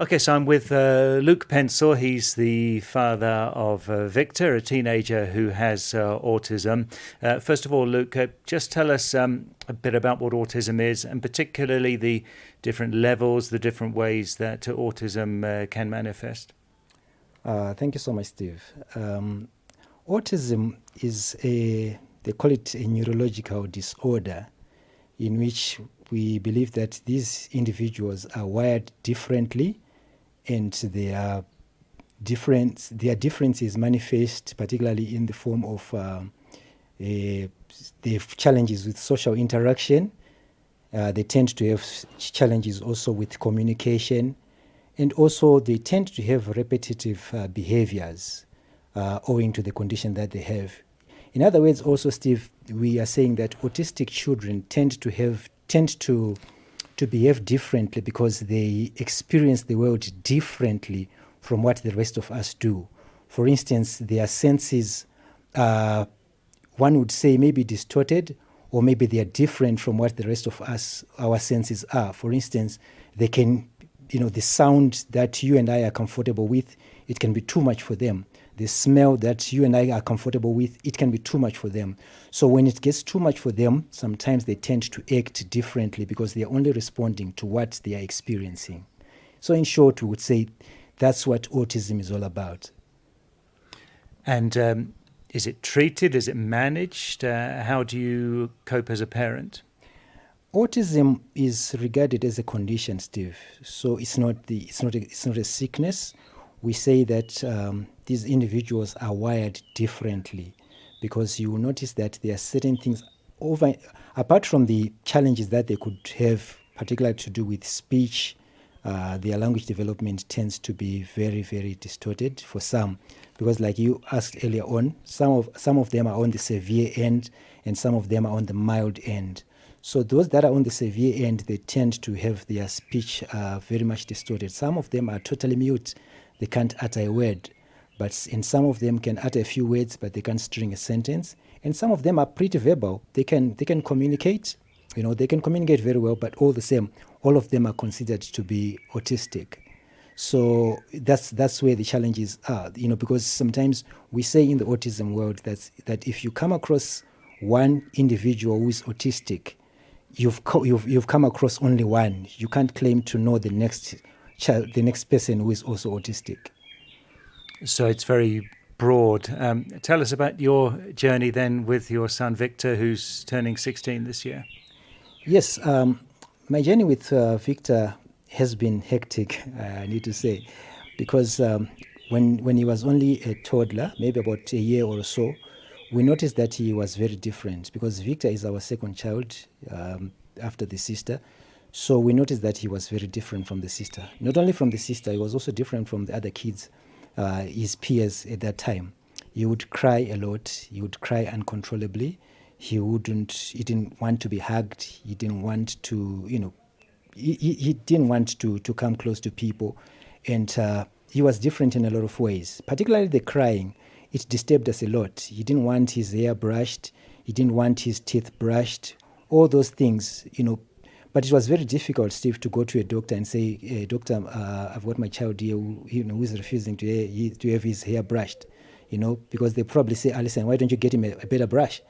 Okay, so I'm with Luke Pencil. He's the father of Victor, a teenager who has autism. First of all, Luke, just tell us a bit about what autism is, and particularly the different levels, the different ways that autism can manifest. Thank you so much, Steve. Autism is they call it a neurological disorder in which we believe that these individuals are wired differently, and their differences manifest particularly in the form of they have challenges with social interaction. They tend to have challenges also with communication, and also they tend to have repetitive behaviors owing to the condition that they have. In other words, also, Steve, we are saying that autistic children tend to behave differently because they experience the world differently from what the rest of us do. For instance, their senses, one would say, maybe distorted, or maybe they are different from what the rest of us, our senses are. For instance, they can, the sound that you and I are comfortable with, it can be too much for them. The smell that you and I are comfortable with, it can be too much for them. So when it gets too much for them, sometimes they tend to act differently because they are only responding to what they are experiencing. So in short, we would say that's what autism is all about. And is it treated? Is it managed? How do you cope as a parent? Autism is regarded as a condition, Steve. So it's not a sickness. We say that these individuals are wired differently, because you will notice that there are certain things apart from the challenges that they could have, particularly to do with speech. Their language development tends to be very, very distorted for some, because like you asked earlier on, some of them are on the severe end and some of them are on the mild end. So those that are on the severe end, they tend to have their speech very much distorted. Some of them are totally mute. They can't utter a word. And some of them can utter a few words, but they can't string a sentence. And some of them are pretty verbal. They can communicate. They can communicate very well, but all the same, all of them are considered to be autistic. So that's where the challenges are. Because sometimes we say in the autism world that if you come across one individual who is autistic, you've come across only one. You can't claim to know the next child, the next person who is also autistic. So it's very broad. Tell us about your journey then with your son Victor, who's turning 16 this year. Yes, my journey with Victor has been hectic, I need to say, because when he was only a toddler, maybe about a year or so, we noticed that he was very different, because Victor is our second child after the sister. So we noticed that he was very different from the sister. Not only from the sister, he was also different from the other kids, his peers at that time. He would cry a lot. He would cry uncontrollably. He didn't want to be hugged. He didn't want to, he didn't want to come close to people. And he was different in a lot of ways, particularly the crying. It disturbed us a lot. He didn't want his hair brushed. He didn't want his teeth brushed. All those things, But it was very difficult, Steve, to go to a doctor and say, "Doctor, I've got my child here who is refusing to have his hair brushed," because they probably say, "Alison, why don't you get him a better brush?"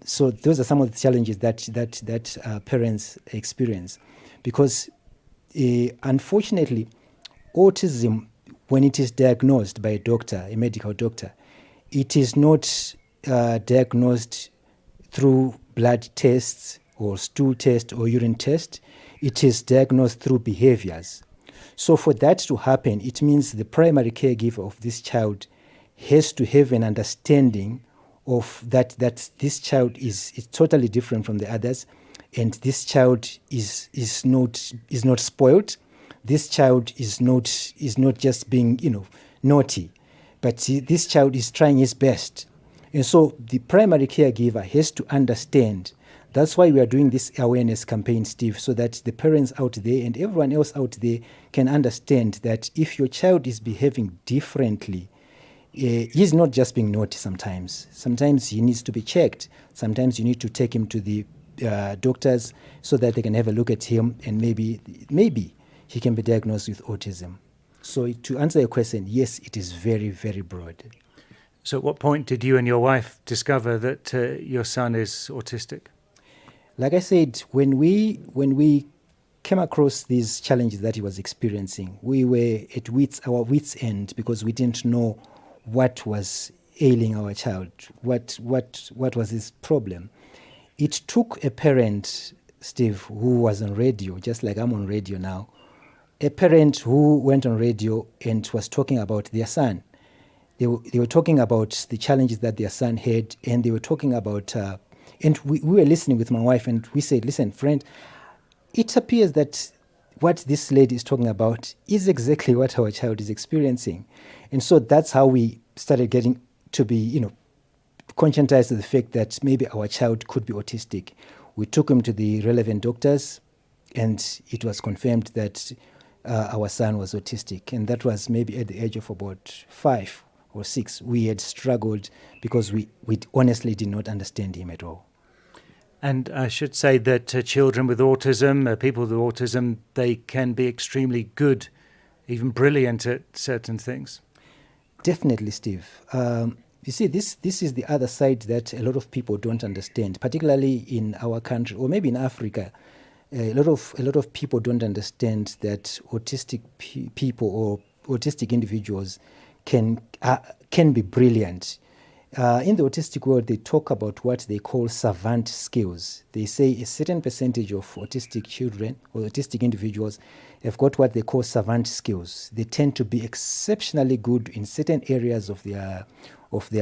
So those are some of the challenges that parents experience, because unfortunately, autism, when it is diagnosed by a doctor, a medical doctor, it is not diagnosed through blood tests or stool test or urine test. It is diagnosed through behaviors. So for that to happen, it means the primary caregiver of this child has to have an understanding of that this child is totally different from the others, and this child is not spoiled. This child is not just being naughty, but this child is trying his best. And so the primary caregiver has to understand. That's why we are doing this awareness campaign, Steve, so that the parents out there and everyone else out there can understand that if your child is behaving differently, he's not just being naughty sometimes. Sometimes he needs to be checked. Sometimes you need to take him to the doctors so that they can have a look at him, and maybe he can be diagnosed with autism. So to answer your question, yes, it is very, very broad. So at what point did you and your wife discover that your son is autistic? Like I said, when we came across these challenges that he was experiencing, we were at our wits' end, because we didn't know what was ailing our child, what was his problem. It took a parent, Steve, who was on radio, just like I'm on radio now, a parent who went on radio and was talking about their son. They were talking about the challenges that their son had, and they were talking about, and we were listening with my wife, and we said, listen, friend, it appears that what this lady is talking about is exactly what our child is experiencing. And so that's how we started getting to be, conscientized of the fact that maybe our child could be autistic. We took him to the relevant doctors, and it was confirmed that our son was autistic. And that was maybe at the age of about 5 or 6. We had struggled because we honestly did not understand him at all. And I should say that children with autism, people with autism, they can be extremely good, even brilliant at certain things. Definitely, Steve. You see, this is the other side that a lot of people don't understand, particularly in our country, or maybe in Africa. A lot of people don't understand that autistic people or autistic individuals can be brilliant. In the autistic world, they talk about what they call savant skills. They say a certain percentage of autistic children or autistic individuals have got what they call savant skills. They tend to be exceptionally good in certain areas of their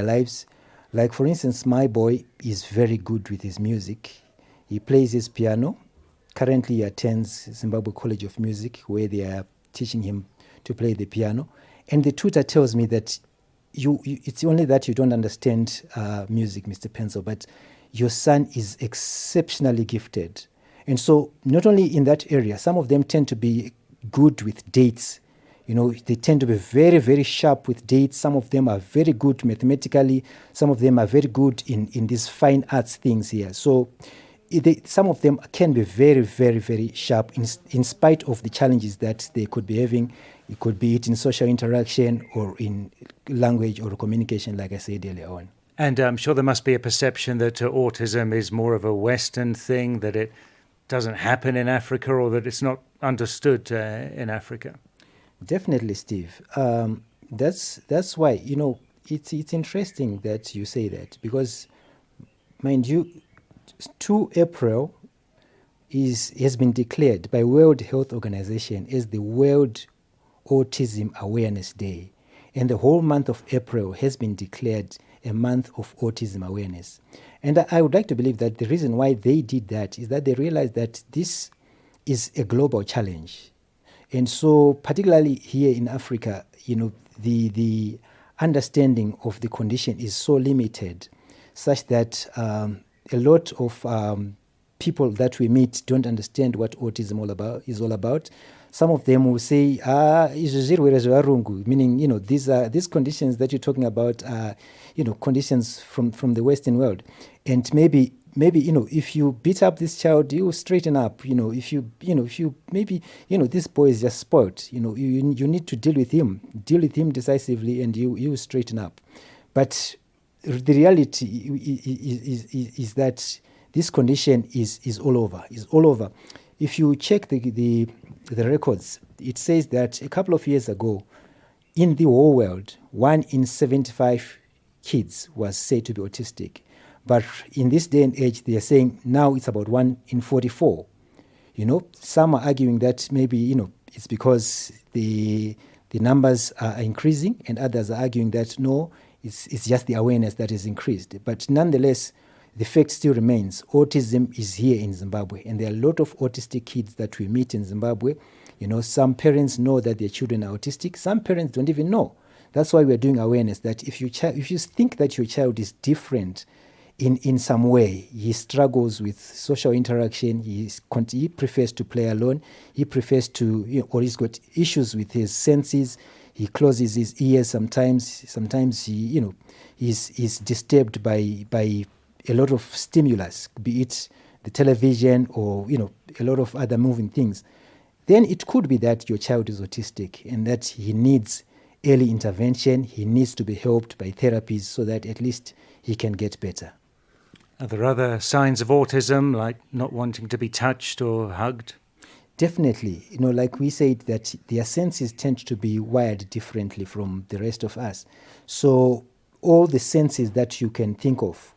lives. Like, for instance, my boy is very good with his music. He plays his piano. Currently, he attends Zimbabwe College of Music, where they are teaching him to play the piano. And the tutor tells me that it's only that you don't understand music, Mr. Pencil, but your son is exceptionally gifted. And so not only in that area, some of them tend to be good with dates. They tend to be very, very sharp with dates. Some of them are very good mathematically. Some of them are very good in these fine arts things here. So some of them can be very, very, very sharp in spite of the challenges that they could be having. It could be in social interaction or in language or communication, like I said earlier on. And I'm sure there must be a perception that autism is more of a Western thing, that it doesn't happen in Africa, or that it's not understood in Africa. Definitely, Steve. That's why, it's interesting that you say that, because, mind you, 2 April has been declared by World Health Organization as the World Autism Awareness Day. And the whole month of April has been declared a month of autism awareness. And I would like to believe that the reason why they did that is that they realized that this is a global challenge. And so particularly here in Africa, the understanding of the condition is so limited, such that a lot of people that we meet don't understand what autism is all about. Some of them will say, meaning, these conditions that you're talking about are, conditions from the Western world. And maybe, if you beat up this child, you straighten up. This boy is just spoiled. You need to deal with him decisively, and you straighten up. But the reality is that this condition is all over. If you check the records, it says that a couple of years ago, in the whole world, 1 in 75 kids was said to be autistic. But in this day and age, they are saying now it's about 1 in 44. Some are arguing that maybe, it's because the numbers are increasing, and others are arguing that no, it's just the awareness that is increased. But nonetheless, the fact still remains, autism is here in Zimbabwe, and there are a lot of autistic kids that we meet in Zimbabwe. Some parents know that their children are autistic. Some parents don't even know. That's why we're doing awareness, that if you think that your child is different in some way, he struggles with social interaction, he prefers to play alone, he prefers to, or he's got issues with his senses, he closes his ears sometimes he, he's disturbed by a lot of stimulus, be it the television or, a lot of other moving things. then it could be that your child is autistic and that he needs early intervention. He needs to be helped by therapies so that at least he can get better. Are there other signs of autism, like not wanting to be touched or hugged? Definitely. Like we said, that their senses tend to be wired differently from the rest of us. So all the senses that you can think of,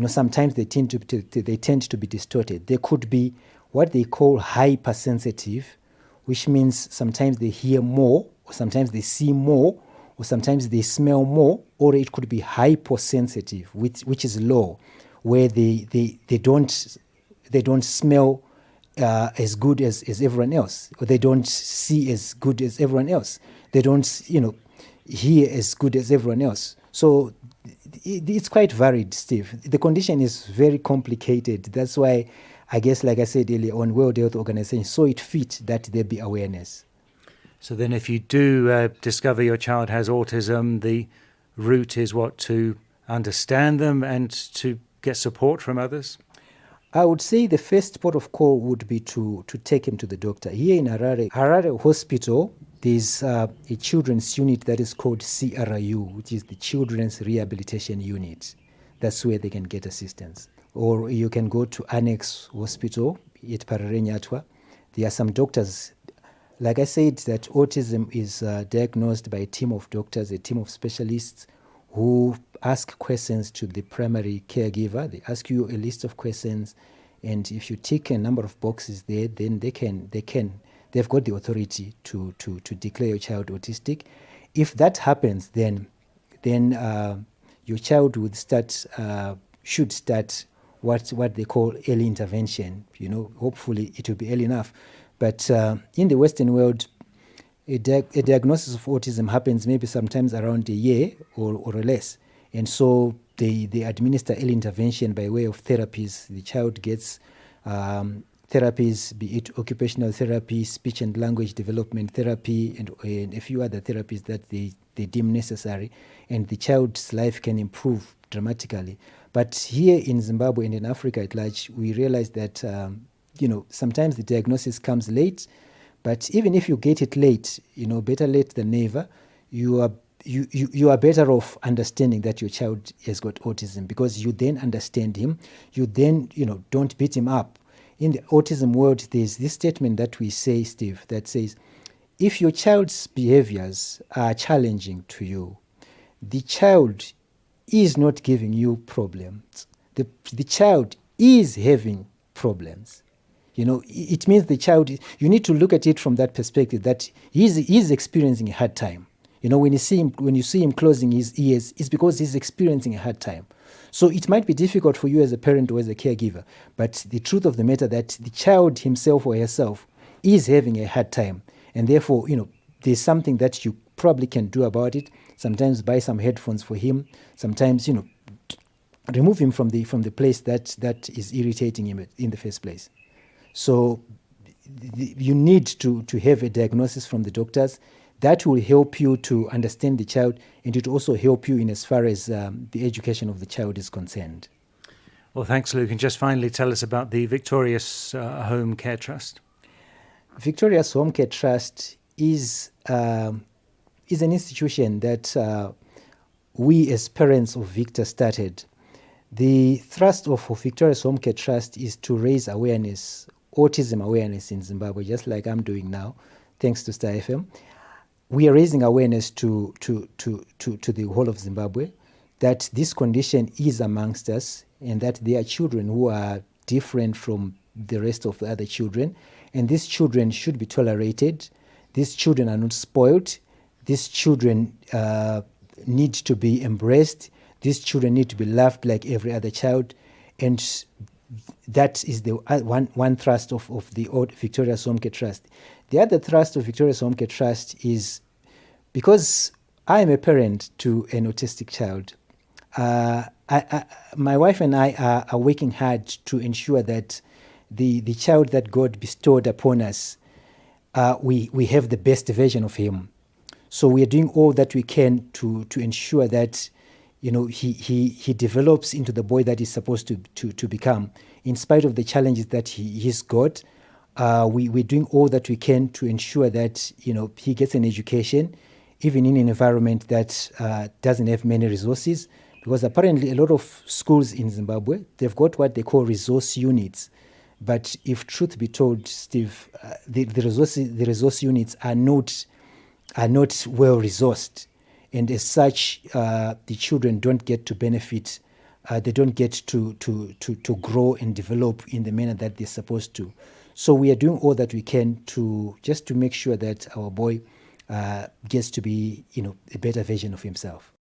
sometimes they tend to be distorted. They could be what they call hypersensitive, which means sometimes they hear more, or sometimes they see more, or sometimes they smell more, or it could be hypersensitive, which is low, where they don't smell as good as everyone else, or they don't see as good as everyone else. They don't, hear as good as everyone else. So it's quite varied, Steve. The condition is very complicated. That's why, I guess, like I said earlier on, World Health Organization saw it fit that there be awareness. So then if you do discover your child has autism, the route is what? To understand them and to get support from others? I would say the first port of call would be to take him to the doctor. Here in Harare Hospital, there's a children's unit that is called CRU, which is the Children's Rehabilitation Unit. That's where they can get assistance. Or you can go to Annex Hospital at Pararenyatwa. There are some doctors. Like I said, that autism is diagnosed by a team of doctors, a team of specialists who ask questions to the primary caregiver. They ask you a list of questions, and if you tick a number of boxes there, then they've got the authority to declare your child autistic. If that happens, then your child should start what they call early intervention. Hopefully it will be early enough. But in the Western world, a diagnosis of autism happens maybe sometimes around a year or less. And so they administer early intervention by way of therapies. The child gets therapies, be it occupational therapy, speech and language development therapy, and a few other therapies that they deem necessary. And the child's life can improve dramatically. But here in Zimbabwe and in Africa at large, we realize that sometimes the diagnosis comes late. But even if you get it late, better late than never, you are better off understanding that your child has got autism, because you then understand him. You then, don't beat him up. In the autism world, there's this statement that we say, Steve, that says, if your child's behaviors are challenging to you, the child is not giving you problems. The child is having problems. It means the child, you need to look at it from that perspective, that he's experiencing a hard time. When you see him closing his ears, it's because he's experiencing a hard time. So it might be difficult for you as a parent or as a caregiver, but the truth of the matter that the child himself or herself is having a hard time. And therefore, there's something that you probably can do about it. Sometimes buy some headphones for him. Sometimes, remove him from the place that is irritating him in the first place. So you need to have a diagnosis from the doctors. That will help you to understand the child, and it will also help you in as far as the education of the child is concerned. Well, thanks, Luke. And just finally tell us about the Victorious Home Care Trust. Victorious Home Care Trust is an institution that we as parents of Victor started. The thrust of Victorious Home Care Trust is to raise awareness, autism awareness in Zimbabwe, just like I'm doing now, thanks to Star FM. We are raising awareness to the whole of Zimbabwe that this condition is amongst us, and that there are children who are different from the rest of the other children, and these children should be tolerated. These children are not spoiled. These children need to be embraced. These children need to be loved like every other child, and that is the one thrust of the Victorious Home Care Trust. The other thrust of Victorious Home Care Trust is because I am a parent to an autistic child. My wife and I are working hard to ensure that the child that God bestowed upon us, we have the best version of him. So we are doing all that we can to ensure that he develops into the boy that he's supposed to become, in spite of the challenges that he's got. We're doing all that we can to ensure that he gets an education, even in an environment that doesn't have many resources. Because apparently a lot of schools in Zimbabwe, they've got what they call resource units. But if truth be told, Steve, the resource units are not well resourced, and as such, the children don't get to benefit. They don't get to grow and develop in the manner that they're supposed to. So we are doing all that we can to make sure that our boy gets to be a better version of himself.